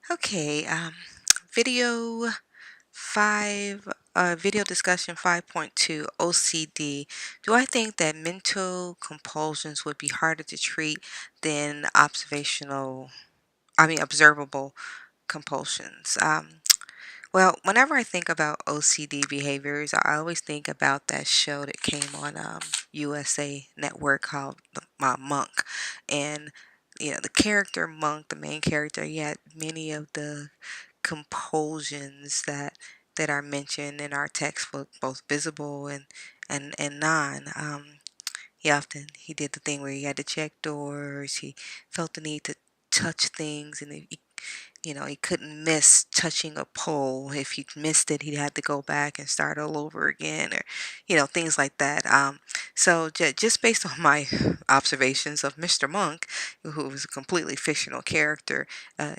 Okay, video video discussion 5.2 OCD. Do I think that mental compulsions would be harder to treat than observable compulsions? Well, whenever I think about OCD behaviors, I always think about that show that came on USA Network called Monk. And, the character Monk, the main character, he had many of the compulsions that are mentioned in our textbook, both visible and non. He did the thing where he had to check doors. He felt the need to touch things, and he couldn't miss touching a pole. If he missed it, he'd have to go back and start all over again, or things like that. So just based on my observations of Mr. Monk, who was a completely fictional character,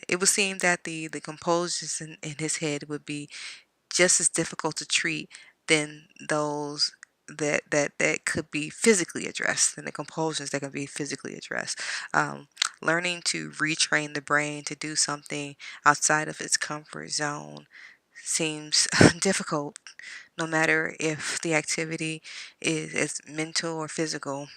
it would seem that the compulsions in his head would be just as difficult to treat than those that could be physically addressed, and the compulsions that can be physically addressed. um, Learning to retrain the brain to do something outside of its comfort zone seems difficult, no matter if the activity is mental or physical.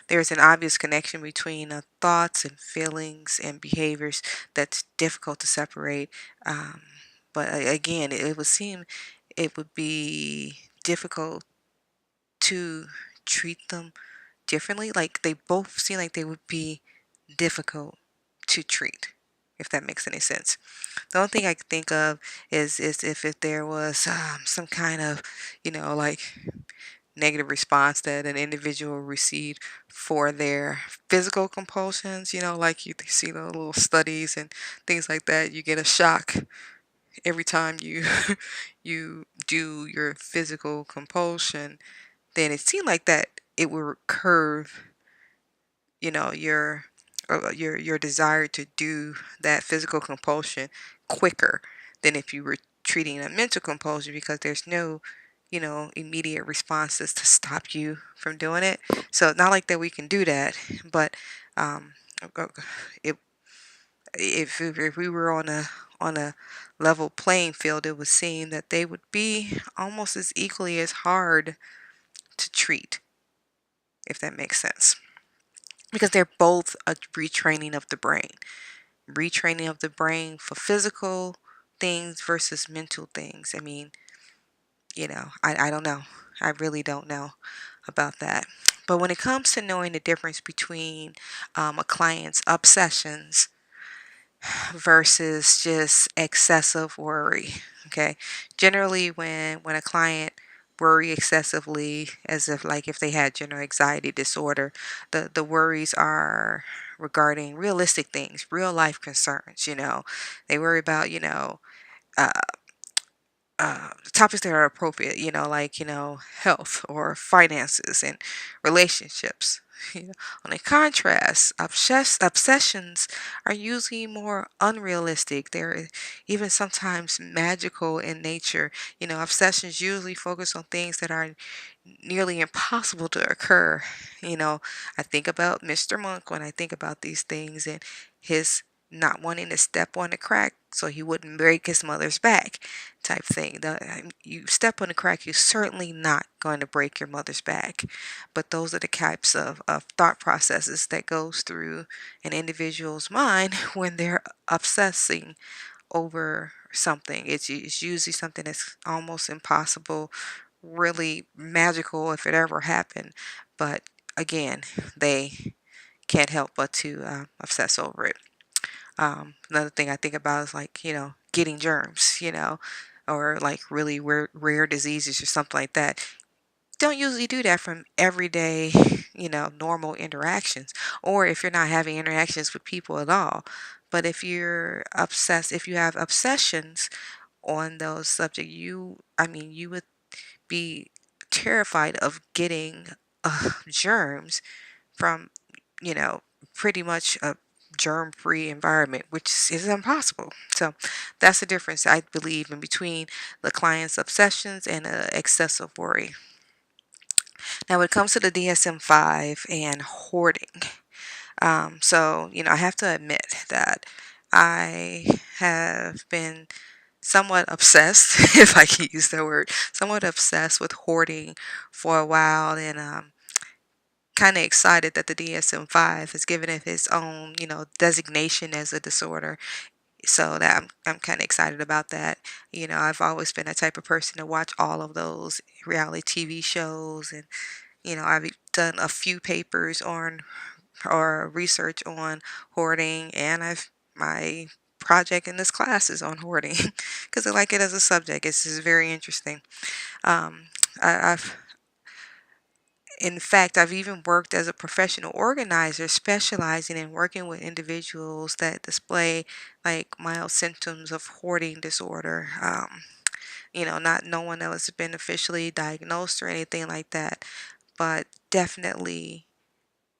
There's an obvious connection between thoughts and feelings and behaviors that's difficult to separate. Um, but again, it would seem it would be difficult to treat them differently. Like they both seem like they would be difficult to treat, if that makes any sense. The only thing I could think of is if there was some kind of, like negative response that an individual received for their physical compulsions, like you see the little studies and things like that. You get a shock every time you you do your physical compulsion, then it seemed like that it will curve, your desire to do that physical compulsion quicker than if you were treating a mental compulsion, because there's no immediate responses to stop you from doing it. So not like that we can do that, but um uh, if if we were on a level playing field, it would seem that they would be almost as equally as hard to treat, if that makes sense, because they're both a retraining of the brain. Retraining of the brain for physical things versus mental things. I mean, I don't know. I really don't know about that. But when it comes to knowing the difference between a client's obsessions versus just excessive worry, okay? Generally, when a client worry excessively, as if like if they had general anxiety disorder, the worries are regarding realistic things, real life concerns. They worry about uh, topics that are appropriate, like, health or finances and relationships. On a contrast, obsessions are usually more unrealistic. They're even sometimes magical in nature. Obsessions usually focus on things that are nearly impossible to occur. I think about Mr. Monk when I think about these things, and his not wanting to step on the crack so he wouldn't break his mother's back type thing. You step on the crack, you're certainly not going to break your mother's back. But those are the types of thought processes that goes through an individual's mind when they're obsessing over something. It's usually something that's almost impossible, really magical if it ever happened. But again, they can't help but to obsess over it. Another thing I think about is like, getting germs, or like really rare diseases or something like that. Don't usually do that from everyday, normal interactions, or if you're not having interactions with people at all. But if you have obsessions on those subjects, you would be terrified of getting germs from, you know, pretty much a germ-free environment, which is impossible. So that's the difference, I believe, in between the client's obsessions and excessive worry. Now, when it comes to the DSM-5 and hoarding, I have to admit that I have been somewhat obsessed, if I can use that word, somewhat obsessed with hoarding for a while, and kind of excited that the DSM-5 has given it its own, designation as a disorder. So that I'm kind of excited about that. I've always been a type of person to watch all of those reality TV shows, and I've done a few papers on or research on hoarding, and I've my project in this class is on hoarding because I like it as a subject. It's just very interesting. Um, I've in fact, I've even worked as a professional organizer, specializing in working with individuals that display like mild symptoms of hoarding disorder. Not no one that was been officially diagnosed or anything like that, but definitely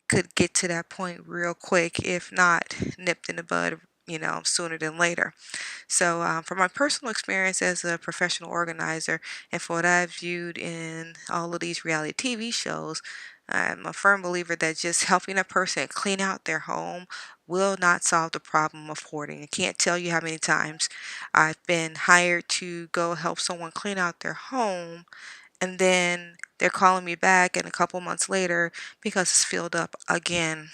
could get to that point real quick, if not nipped in the bud, sooner than later. So, from my personal experience as a professional organizer and for what I've viewed in all of these reality TV shows, I'm a firm believer that just helping a person clean out their home will not solve the problem of hoarding. I can't tell you how many times I've been hired to go help someone clean out their home, and then they're calling me back and a couple months later because it's filled up again.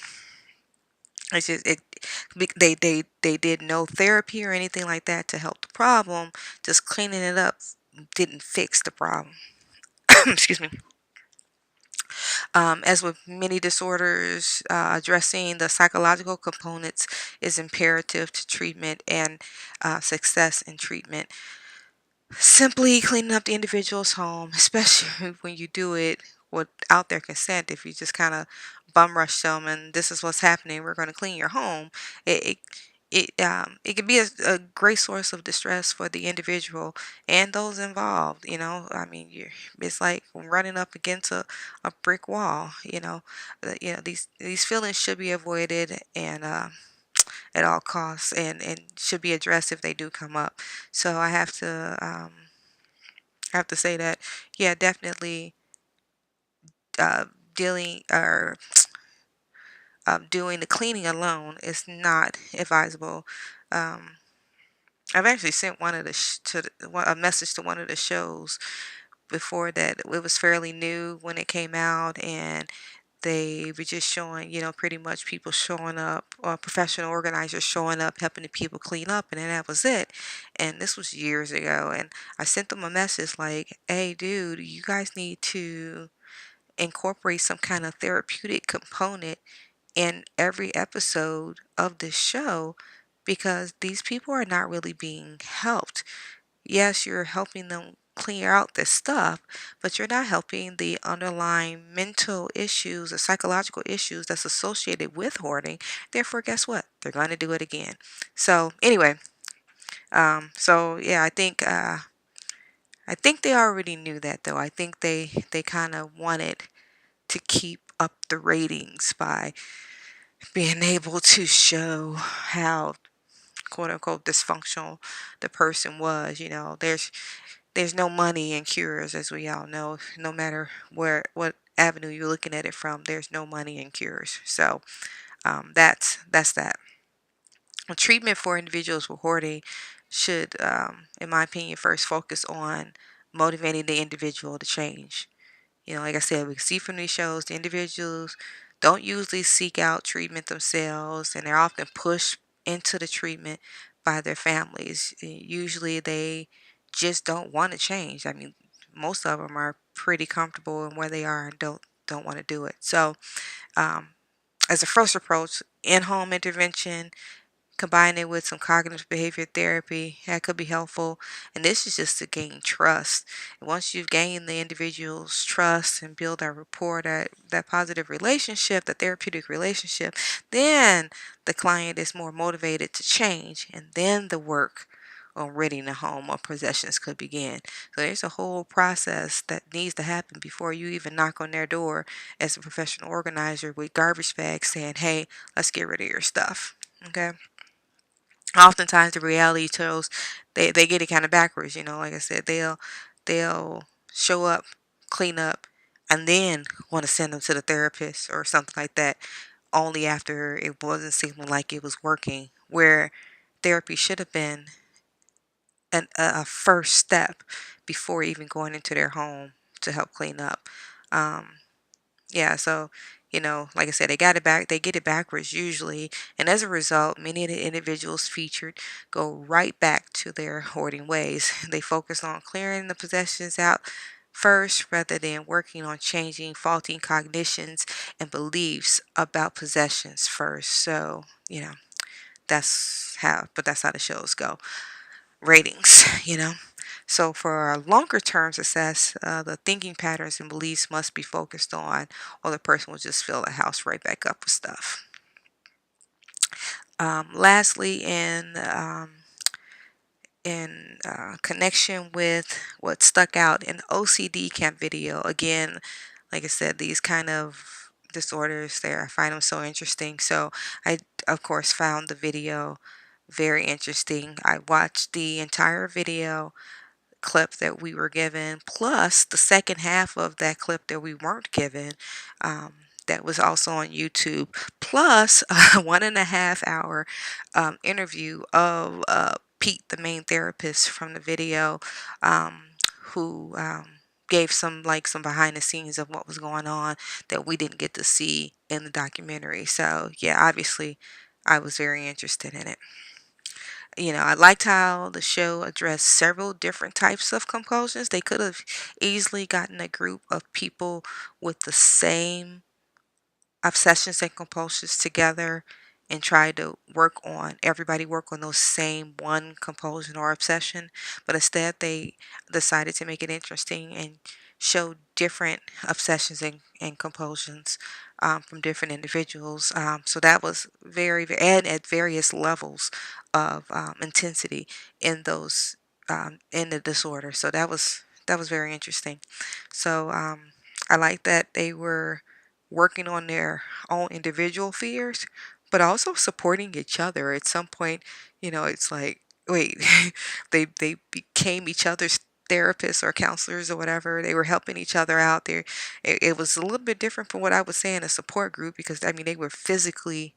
It's just they did no therapy or anything like that to help the problem. Just cleaning it up didn't fix the problem. Excuse me. As with many disorders, addressing the psychological components is imperative to treatment and success in treatment. Simply cleaning up the individual's home, especially when you do it without their consent, if you just kind of bum rush them and this is what's happening, we're going to clean your home, it it can be a great source of distress for the individual and those involved. I mean, it's like running up against a brick wall. These feelings should be avoided and at all costs, and should be addressed if they do come up. So I have to say that, yeah, definitely uh, dealing or doing the cleaning alone is not advisable. Um, I've actually sent one of the a message to one of the shows before that. It was fairly new when it came out, and they were just showing, pretty much people showing up or professional organizers showing up, helping the people clean up, and then that was it. And this was years ago, and I sent them a message like, "Hey, dude, you guys need to incorporate some kind of therapeutic component in every episode of this show because these people are not really being helped. Yes, you're helping them clear out this stuff, but you're not helping the underlying mental issues or psychological issues that's associated with hoarding. Therefore, guess what? They're going to do it again." So anyway, so yeah, I think they already knew that though. I think they kind of wanted to keep up the ratings by being able to show how quote unquote dysfunctional the person was. There's no money in cures, as we all know. No matter what avenue you're looking at it from, there's no money in cures. So that's that. Treatment for individuals with hoarding should, in my opinion, first focus on motivating the individual to change. Like I said, we can see from these shows the individuals don't usually seek out treatment themselves, and they're often pushed into the treatment by their families. Usually, they just don't want to change. I mean, most of them are pretty comfortable in where they are and don't want to do it. So, um, as a first approach, in-home intervention, combine it with some cognitive behavior therapy, that could be helpful. And this is just to gain trust. And once you've gained the individual's trust and build that rapport, that positive relationship, the therapeutic relationship, then the client is more motivated to change. And then the work on ridding the home of possessions could begin. So there's a whole process that needs to happen before you even knock on their door as a professional organizer with garbage bags saying, "Hey, let's get rid of your stuff." Okay. Oftentimes the reality shows they get it kind of backwards. Like I said, they'll show up, clean up, and then want to send them to the therapist or something like that only after it wasn't seeming like it was working, where therapy should have been a first step before even going into their home to help clean up. Um, yeah, so like I said, they get it backwards usually, and as a result, many of the individuals featured go right back to their hoarding ways. They focus on clearing the possessions out first rather than working on changing faulty cognitions and beliefs about possessions first. So, that's how the shows go. Ratings, So for a longer term success, the thinking patterns and beliefs must be focused on, or the person will just fill the house right back up with stuff. Lastly, in connection with what stuck out in OCD camp video, again, like I said, these kind of disorders there, I find them so interesting. So I, of course, found the video very interesting. I watched the entire video clip that we were given, plus the second half of that clip that we weren't given, um, that was also on YouTube, plus a 1.5 hour interview of Pete, the main therapist from the video, who gave some behind the scenes of what was going on that we didn't get to see in the documentary. So yeah, obviously I was very interested in it. I liked how the show addressed several different types of compulsions. They could have easily gotten a group of people with the same obsessions and compulsions together and try to work on those same one compulsion or obsession, but instead they decided to make it interesting and show different obsessions and compulsions, from different individuals. So that was and at various levels of intensity in those in the disorder. So that was very interesting. So I like that they were working on their own individual fears, but also supporting each other. At some point, it's like, wait, they became each other's therapists or counselors or whatever. They were helping each other out there. It was a little bit different from what I would say in a support group, because I mean they were physically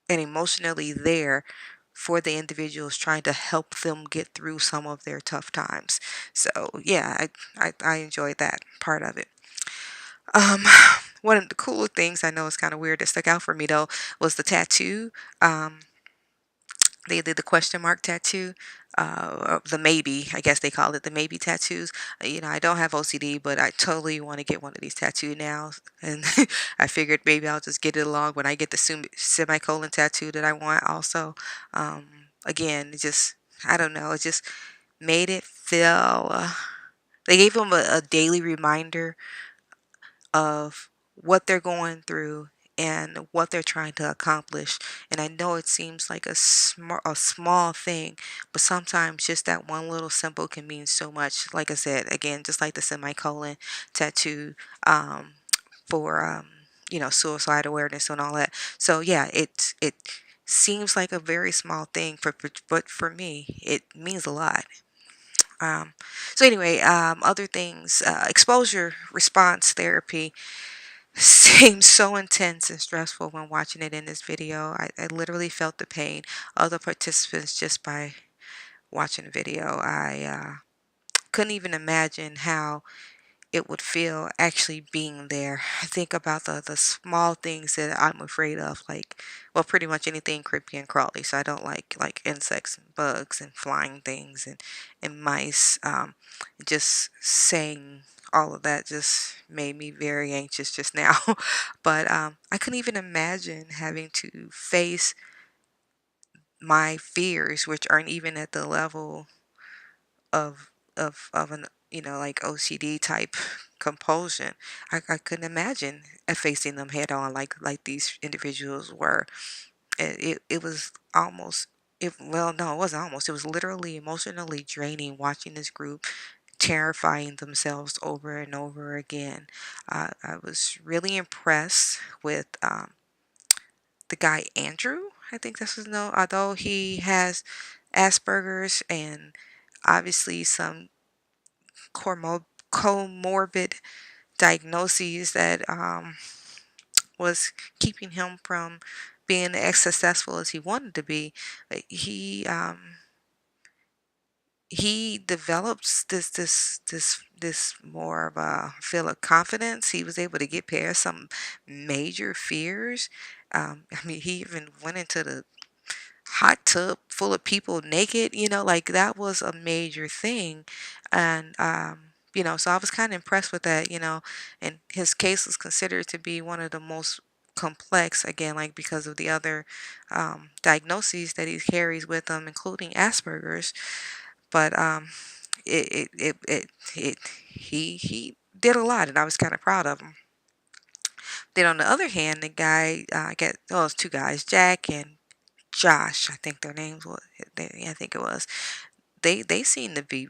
and emotionally there for the individuals, trying to help them get through some of their tough times. So yeah, I enjoyed that part of it. Um, One of the cooler things, I know it's kind of weird, that stuck out for me though, was the tattoo. Um, they did the question mark tattoo, or the maybe, I guess they call it the maybe tattoos. I don't have OCD, but I totally want to get one of these tattooed now. And I figured maybe I'll just get it along when I get the semicolon tattoo that I want also. Again, I don't know, it just made it feel, they gave them a daily reminder of what they're going through and what they're trying to accomplish. And I know it seems like a small thing, but sometimes just that one little symbol can mean so much. Like I said, again, just like the semicolon tattoo, um, for suicide awareness and all that. So yeah, it seems like a very small thing, but for me, it means a lot. Um, so anyway, other things, exposure response therapy seems so intense and stressful when watching it in this video. I literally felt the pain of the participants just by watching the video. I couldn't even imagine how it would feel actually being there. I think about the small things that I'm afraid of, like, well, pretty much anything creepy and crawly. So I don't like insects and bugs and flying things and mice. Just saying all of that just made me very anxious just now. But I couldn't even imagine having to face my fears, which aren't even at the level of an like OCD type compulsion. I couldn't imagine facing them head on like these individuals were. It was almost, well, no, it wasn't almost, it was literally emotionally draining watching this group terrifying themselves over and over again. I was really impressed with the guy Andrew. I think that's his name. Although he has Asperger's and obviously some comorbid diagnoses that was keeping him from being as successful as he wanted to be, uh, he um, he develops this more of a feel of confidence. He was able to get past some major fears. I mean, he even went into the hot tub full of people naked, like that was a major thing. And, so I was kind of impressed with that, and his case was considered to be one of the most complex, again, like because of the other diagnoses that he carries with him, including Asperger's. But it he did a lot, and I was kind of proud of him. Then on the other hand, the guy, it's two guys, Jack and Josh, I think their names was, I think it was. They seem to be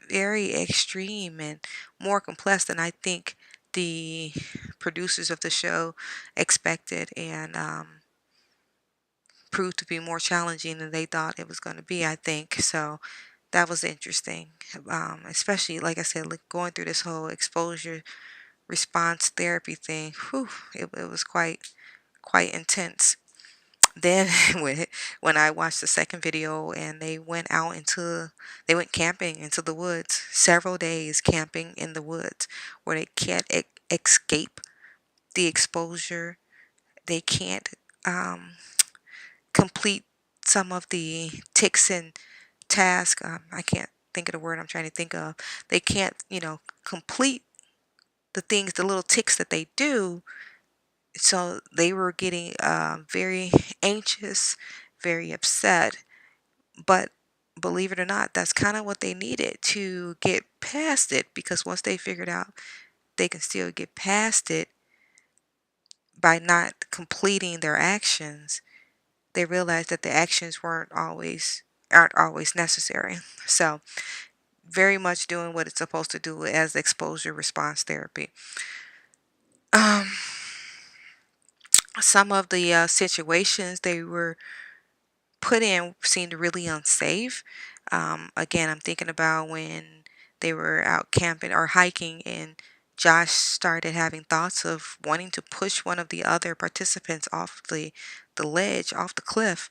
very extreme and more complex than I think the producers of the show expected, and proved to be more challenging than they thought it was going to be, I think. So that was interesting, especially like I said, like going through this whole exposure response therapy thing. Whew, it was quite intense. Then when I watched the second video and they went camping into the woods, several days camping in the woods where they can't escape the exposure. They can't um, complete some of the ticks and tasks. I can't think of the word I'm trying to think of. They can't, complete the things, the little ticks that they do. So they were getting very anxious, very upset. But believe it or not, that's kind of what they needed to get past it, because once they figured out they can still get past it by not completing their actions, they realized that the actions aren't always necessary. So very much doing what it's supposed to do as exposure response therapy. Um, some of the situations they were put in seemed really unsafe. Again, I'm thinking about when they were out camping or hiking, and Josh started having thoughts of wanting to push one of the other participants off the ledge, off the cliff.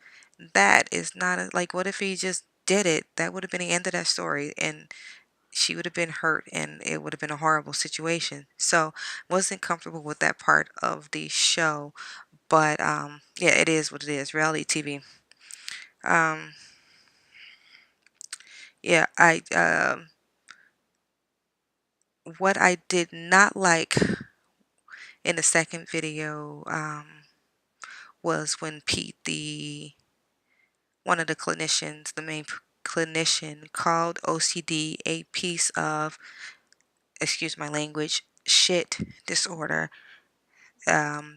That is not like, what if he just did it? That would have been the end of that story, and she would have been hurt, and it would have been a horrible situation. So, wasn't comfortable with that part of the show. But yeah, it is what it is. Reality TV. Um, Yeah, what I did not like in the second video was when Pete, the one of the clinicians, the main clinician, called OCD a piece of, excuse my language, shit disorder.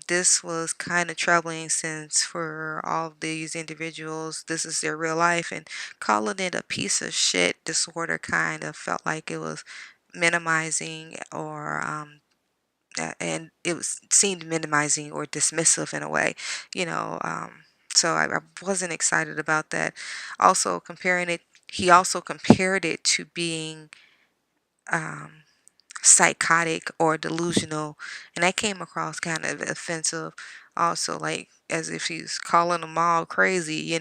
This was kind of troubling, since for all of these individuals, this is their real life, and calling it a piece of shit disorder kind of felt like it was minimizing, or and it was seemed minimizing or dismissive in a way, you know. So I wasn't excited about that. Also comparing it, he also compared it to being um, psychotic or delusional, and that came across kind of offensive. Also, like as if he's calling them all crazy,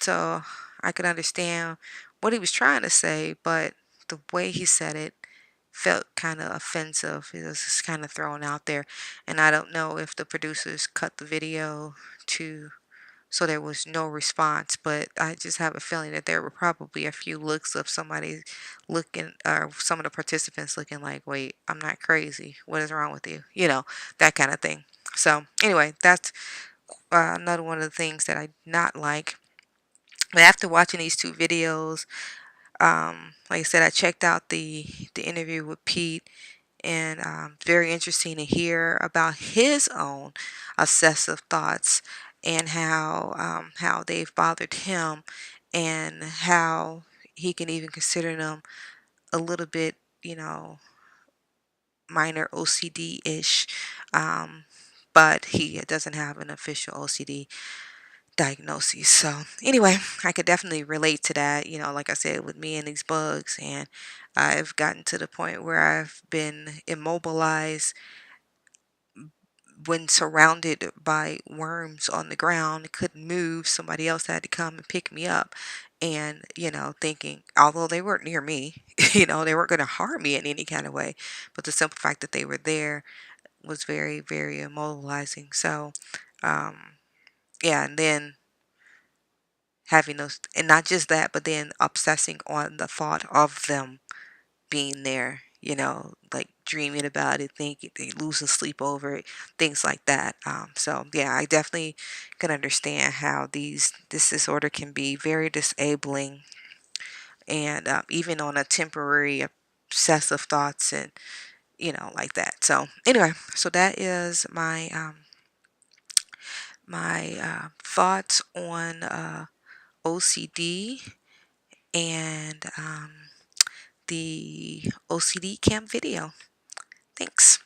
So I could understand what he was trying to say, but the way he said it felt kind of offensive. It was just kind of thrown out there, and I don't know if the producers cut the video to so there was no response, but I just have a feeling that there were probably a few looks of somebody looking, or some of the participants looking like, wait, I'm not crazy. What is wrong with you? That kind of thing. So, anyway, that's another one of the things that I not like. But after watching these two videos, like I said, I checked out the interview with Pete, and very interesting to hear about his own obsessive thoughts, and how they've bothered him, and how he can even consider them a little bit, minor OCD-ish, um, but he doesn't have an official OCD diagnosis. So anyway, I could definitely relate to that. Like I said, with me and these bugs, and I've gotten to the point where I've been immobilized when surrounded by worms on the ground, couldn't move. Somebody else had to come and pick me up. And, thinking, although they weren't near me, they weren't going to harm me in any kind of way. But the simple fact that they were there was very, very immobilizing. So, um, yeah, and then having those, and not just that, but then obsessing on the thought of them being there, like dreaming about it, thinking, losing sleep over it, things like that. So yeah, I definitely can understand how this disorder can be very disabling, and even on a temporary obsessive thoughts and like that. So anyway, so that is my thoughts on OCD and the OCD camp video. Thanks.